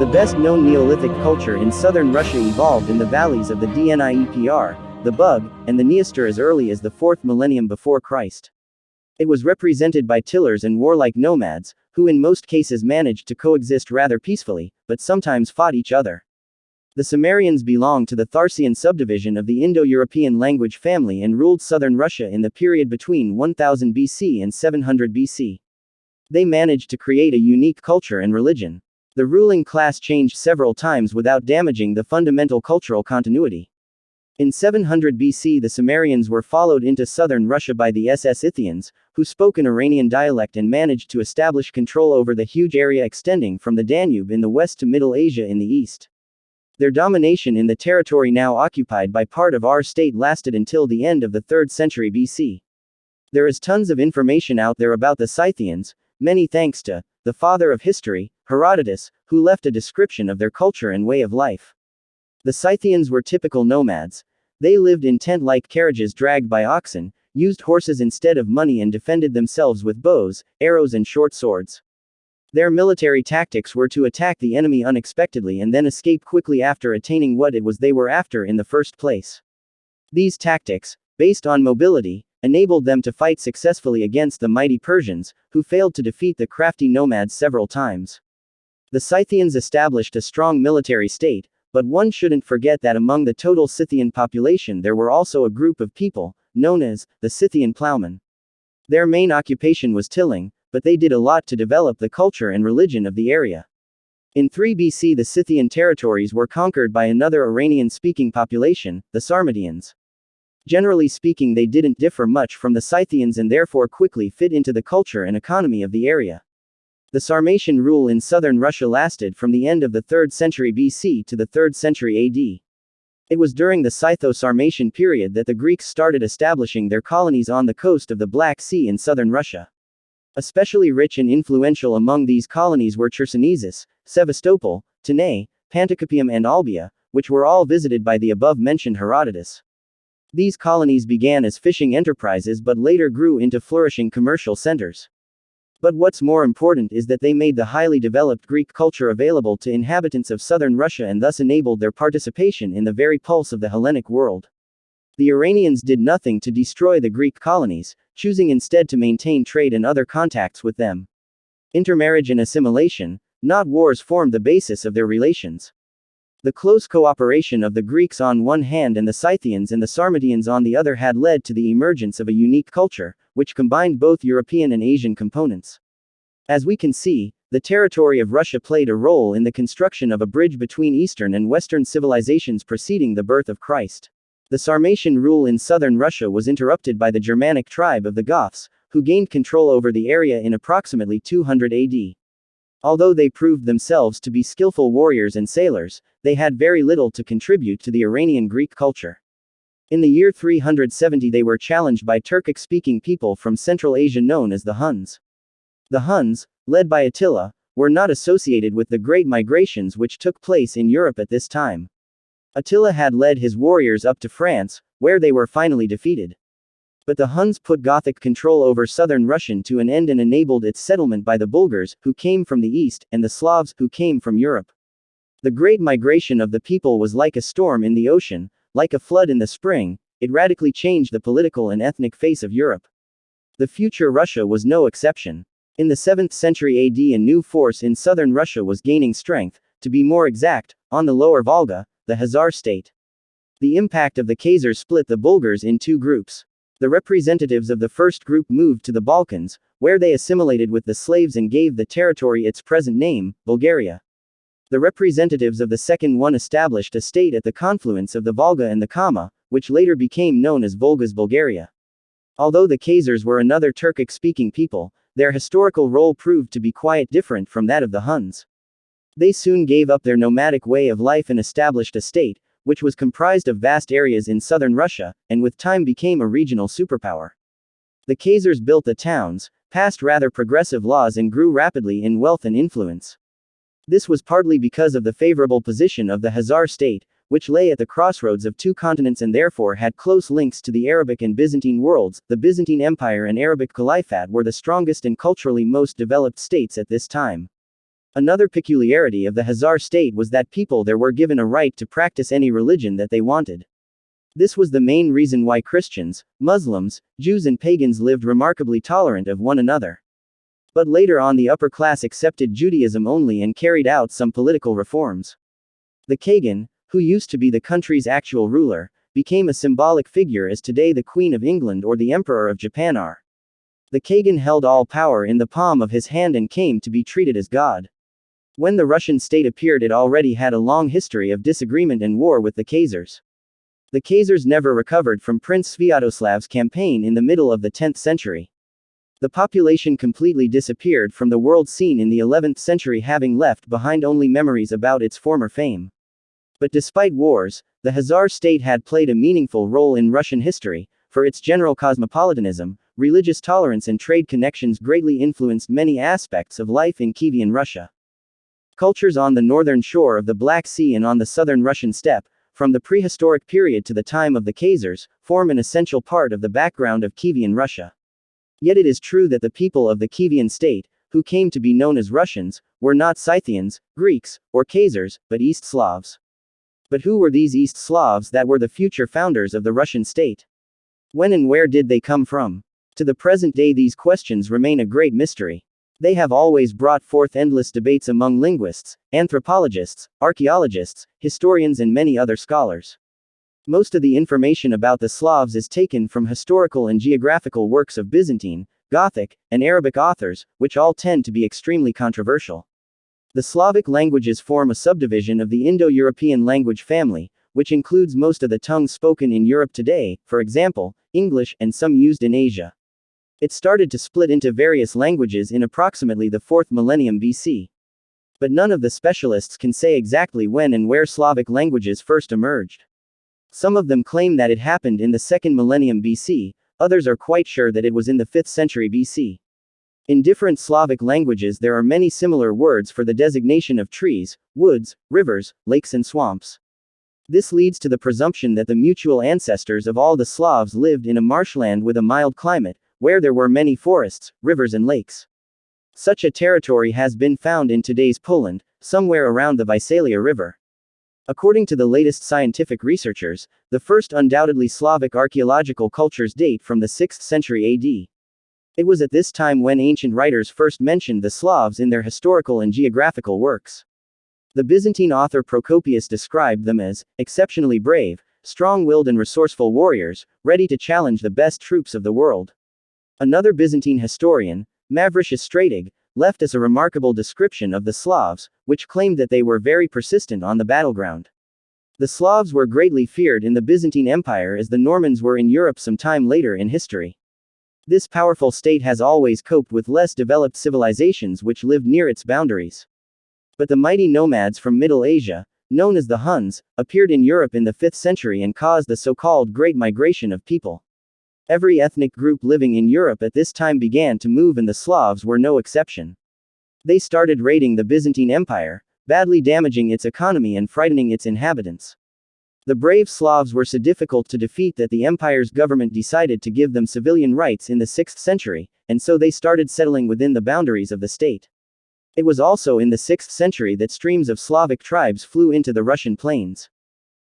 best known Neolithic culture in southern Russia evolved in the valleys of the Dniepr, the Bug, and the Dniester as early as the 4th millennium before Christ. It was represented by tillers and warlike nomads, who in most cases managed to coexist rather peacefully, but sometimes fought each other. The Cimmerians belonged to the Tharcian subdivision of the Indo-European language family and ruled southern Russia in the period between 1000 BC and 700 BC. They managed to create a unique culture and religion. The ruling class changed several times without damaging the fundamental cultural continuity. In 700 BC, the Cimmerians were followed into southern Russia by the Scythians, who spoke an Iranian dialect and managed to establish control over the huge area extending from the Danube in the west to Middle Asia in the east. Their domination in the territory now occupied by part of our state lasted until the end of the 3rd century BC. There is tons of information out there about the Scythians, many thanks to the father of history, Herodotus, who left a description of their culture and way of life. The Scythians were typical nomads. They lived in tent-like carriages dragged by oxen, used horses instead of money, and defended themselves with bows, arrows, and short swords. Their military tactics were to attack the enemy unexpectedly and then escape quickly after attaining what it was they were after in the first place. These tactics, based on mobility, enabled them to fight successfully against the mighty Persians, who failed to defeat the crafty nomads several times. The Scythians established a strong military state, but one shouldn't forget that among the total Scythian population there were also a group of people, known as the Scythian Ploughmen. Their main occupation was tilling, but they did a lot to develop the culture and religion of the area. In 3 BC, the Scythian territories were conquered by another Iranian-speaking population, the Sarmatians. Generally speaking, they didn't differ much from the Scythians and therefore quickly fit into the culture and economy of the area. The Sarmatian rule in southern Russia lasted from the end of the 3rd century BC to the 3rd century AD. It was during the Scytho-Sarmatian period that the Greeks started establishing their colonies on the coast of the Black Sea in southern Russia. Especially rich and influential among these colonies were Chersonesus, Sevastopol, Tanay, Panticapaeum, and Olbia, which were all visited by the above-mentioned Herodotus. These colonies began as fishing enterprises but later grew into flourishing commercial centers. But what's more important is that they made the highly developed Greek culture available to inhabitants of southern Russia and thus enabled their participation in the very pulse of the Hellenic world. The Iranians did nothing to destroy the Greek colonies, choosing instead to maintain trade and other contacts with them. Intermarriage and assimilation, not wars, formed the basis of their relations. The close cooperation of the Greeks on one hand and the Scythians and the Sarmatians on the other had led to the emergence of a unique culture, which combined both European and Asian components. As we can see, the territory of Russia played a role in the construction of a bridge between Eastern and Western civilizations preceding the birth of Christ. The Sarmatian rule in southern Russia was interrupted by the Germanic tribe of the Goths, who gained control over the area in approximately 200 AD. Although they proved themselves to be skillful warriors and sailors, they had very little to contribute to the Iranian Greek culture. In the year 370 they were challenged by Turkic-speaking people from Central Asia known as the Huns. The Huns, led by Attila, were not associated with the great migrations which took place in Europe at this time. Attila had led his warriors up to France, where they were finally defeated. But the Huns put Gothic control over southern Russia to an end and enabled its settlement by the Bulgars, who came from the east, and the Slavs, who came from Europe. The great migration of the people was like a storm in the ocean, like a flood in the spring. It radically changed the political and ethnic face of Europe. The future Russia was no exception. In the 7th century AD, a new force in southern Russia was gaining strength, to be more exact, on the lower Volga, the Khazar state. The impact of the Khazars split the Bulgars in two groups. The representatives of the first group moved to the Balkans, where they assimilated with the slaves and gave the territory its present name, Bulgaria. The representatives of the second one established a state at the confluence of the Volga and the Kama, which later became known as Volga's Bulgaria. Although the Khazars were another Turkic-speaking people, their historical role proved to be quite different from that of the Huns. They soon gave up their nomadic way of life and established a state, which was comprised of vast areas in southern Russia, and with time became a regional superpower. The Khazars built the towns, passed rather progressive laws, and grew rapidly in wealth and influence. This was partly because of the favorable position of the Khazar state, which lay at the crossroads of two continents and therefore had close links to the Arabic and Byzantine worlds. The Byzantine Empire and Arabic Caliphate were the strongest and culturally most developed states at this time. Another peculiarity of the Khazar state was that people there were given a right to practice any religion that they wanted. This was the main reason why Christians, Muslims, Jews and pagans lived remarkably tolerant of one another. But later on the upper class accepted Judaism only and carried out some political reforms. The Kagan, who used to be the country's actual ruler, became a symbolic figure as today the Queen of England or the Emperor of Japan are. The Kagan held all power in the palm of his hand and came to be treated as God. When the Russian state appeared, it already had a long history of disagreement and war with the Khazars. The Khazars never recovered from Prince Sviatoslav's campaign in the middle of the 10th century. The population completely disappeared from the world scene in the 11th century, having left behind only memories about its former fame. But despite wars, the Khazar state had played a meaningful role in Russian history, for its general cosmopolitanism, religious tolerance and trade connections greatly influenced many aspects of life in Kievan Russia. Cultures on the northern shore of the Black Sea and on the southern Russian steppe, from the prehistoric period to the time of the Khazars, form an essential part of the background of Kievan Russia. Yet it is true that the people of the Kievan state, who came to be known as Russians, were not Scythians, Greeks, or Khazars, but East Slavs. But who were these East Slavs that were the future founders of the Russian state? When and where did they come from? To the present day these questions remain a great mystery. They have always brought forth endless debates among linguists, anthropologists, archaeologists, historians and many other scholars. Most of the information about the Slavs is taken from historical and geographical works of Byzantine, Gothic, and Arabic authors, which all tend to be extremely controversial. The Slavic languages form a subdivision of the Indo-European language family, which includes most of the tongues spoken in Europe today, for example, English, and some used in Asia. It started to split into various languages in approximately the 4th millennium BC. But none of the specialists can say exactly when and where Slavic languages first emerged. Some of them claim that it happened in the 2nd millennium BC, others are quite sure that it was in the 5th century BC. In different Slavic languages there are many similar words for the designation of trees, woods, rivers, lakes and swamps. This leads to the presumption that the mutual ancestors of all the Slavs lived in a marshland with a mild climate, where there were many forests, rivers and lakes. Such a territory has been found in today's Poland, somewhere around the Visalia River. According to the latest scientific researchers, the first undoubtedly Slavic archaeological cultures date from the 6th century AD. It was at this time when ancient writers first mentioned the Slavs in their historical and geographical works. The Byzantine author Procopius described them as exceptionally brave, strong-willed and resourceful warriors, ready to challenge the best troops of the world. Another Byzantine historian, Mavricius Stratig, left us a remarkable description of the Slavs, which claimed that they were very persistent on the battleground. The Slavs were greatly feared in the Byzantine Empire as the Normans were in Europe some time later in history. This powerful state has always coped with less developed civilizations which lived near its boundaries. But the mighty nomads from Middle Asia, known as the Huns, appeared in Europe in the 5th century and caused the so-called Great Migration of people. Every ethnic group living in Europe at this time began to move, and the Slavs were no exception. They started raiding the Byzantine Empire, badly damaging its economy and frightening its inhabitants. The brave Slavs were so difficult to defeat that the empire's government decided to give them civilian rights in the 6th century, and so they started settling within the boundaries of the state. It was also in the 6th century that streams of Slavic tribes flew into the Russian plains.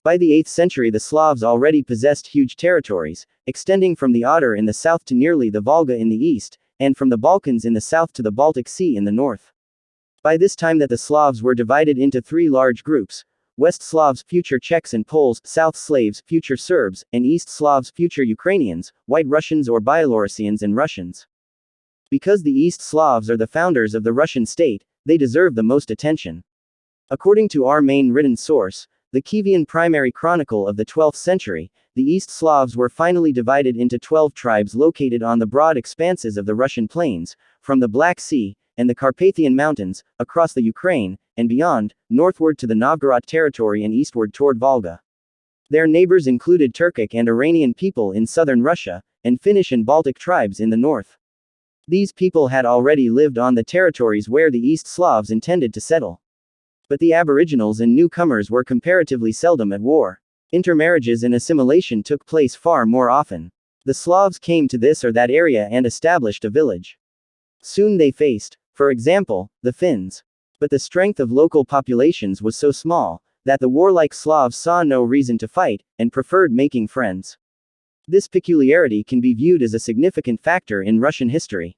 By the 8th century the Slavs already possessed huge territories, extending from the Oder in the south to nearly the Volga in the east, and from the Balkans in the south to the Baltic Sea in the north. By this time that the Slavs were divided into 3 large groups: West Slavs, future Czechs and Poles; South Slaves, future Serbs; and East Slavs, future Ukrainians, White Russians or Byelorussians and Russians. Because the East Slavs are the founders of the Russian state, they deserve the most attention. According to our main written source, the Kievan Primary Chronicle of the 12th century, the East Slavs were finally divided into 12 tribes located on the broad expanses of the Russian plains, from the Black Sea and the Carpathian Mountains, across the Ukraine, and beyond, northward to the Novgorod territory and eastward toward Volga. Their neighbors included Turkic and Iranian people in southern Russia, and Finnish and Baltic tribes in the north. These people had already lived on the territories where the East Slavs intended to settle. But the aboriginals and newcomers were comparatively seldom at war. Intermarriages and assimilation took place far more often. The Slavs came to this or that area and established a village. Soon they faced, for example, the Finns. But the strength of local populations was so small, that the warlike Slavs saw no reason to fight, and preferred making friends. This peculiarity can be viewed as a significant factor in Russian history.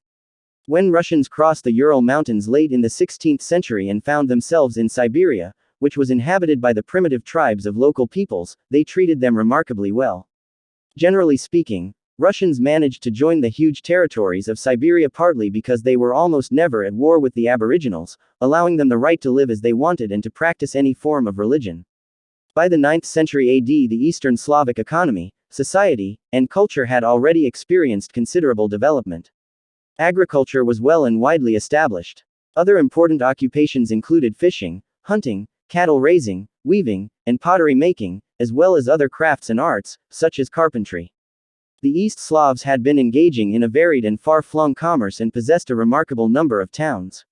When Russians crossed the Ural Mountains late in the 16th century and found themselves in Siberia, which was inhabited by the primitive tribes of local peoples, they treated them remarkably well. Generally speaking, Russians managed to join the huge territories of Siberia partly because they were almost never at war with the aboriginals, allowing them the right to live as they wanted and to practice any form of religion. By the 9th century AD, the Eastern Slavic economy, society, and culture had already experienced considerable development. Agriculture was well and widely established. Other important occupations included fishing, hunting, cattle raising, weaving, and pottery making, as well as other crafts and arts, such as carpentry. The East Slavs had been engaging in a varied and far-flung commerce and possessed a remarkable number of towns.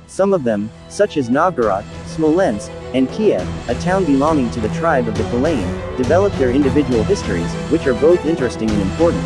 Some of them, such as Novgorod, Smolensk, and Kiev, a town belonging to the tribe of the Ploughmen, developed their individual histories, which are both interesting and important.